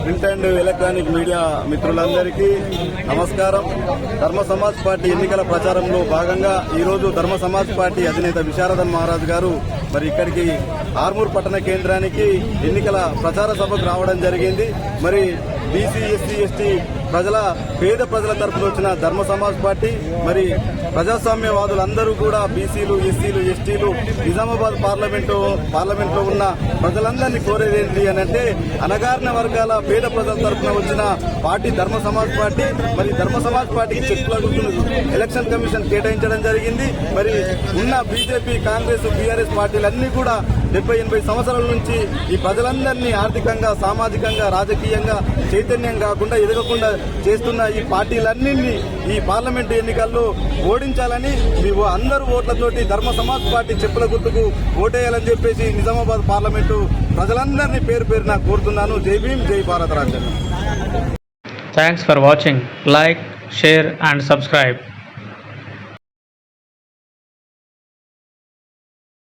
Print and electronic media మిత్రులందరికీ నమస్కారం. ధర్మ సమాజ్ పార్టీ ఎన్నికల ప్రచారంలో భాగంగా ఈరోజు ధర్మ సమాజ్ పార్టీ అధినేత విశారదన్ మహారాజ్ గారు మరి ఇక్కడికి ఆర్మూర్ పట్టణ కేంద్రానికి ఎన్నికల ప్రచార సభకు రావడం జరిగింది. మరి బీసీ, ఎస్సీ, ఎస్టీ పేద ప్రజల తరఫున వచ్చిన ధర్మ సమాజ్ పార్టీ మరి ప్రజాస్వామ్యవాదులందరూ కూడా బీసీలు, ఎస్సీలు, ఎస్టీలు నిజామాబాద్ పార్లమెంట్లో ఉన్న ప్రజలందరినీ కోరేది ఏంటి అని అంటే అణగారిన వర్గాల పేద ప్రజల తరఫున వచ్చిన పార్టీ ధర్మ సమాజ్ పార్టీ. మరి ధర్మ సమాజ్ పార్టీకి చెక్కుల గుర్తును ఎలక్షన్ కమిషన్ కేటాయించడం జరిగింది. మరి ఉన్న బీజేపీ, కాంగ్రెస్, బీఆర్ఎస్ పార్టీలన్నీ కూడా 70-80 సంవత్సరాల నుంచి ఈ ప్రజలందరినీ ఆర్థికంగా, సామాజికంగా, రాజకీయంగా చైతన్యం కాకుండా ఎదగకుండా చేస్తున్న ఈ పార్టీలన్నింటినీ ఈ పార్లమెంటు ఎన్నికల్లో ఓడించాలని మేము అందరూ ఓట్లతోటి ధర్మ సమాజ్ పార్టీ చెప్పుల గుర్తుకు ఓటేయాలని చెప్పేసి నిజామాబాద్ పార్లమెంటు ప్రజలందరినీ పేరు పేరున కోరుతున్నాను. జై భీమ్, జై భారత రాజ్యాంగం. Thanks for watching. Like, share and subscribe.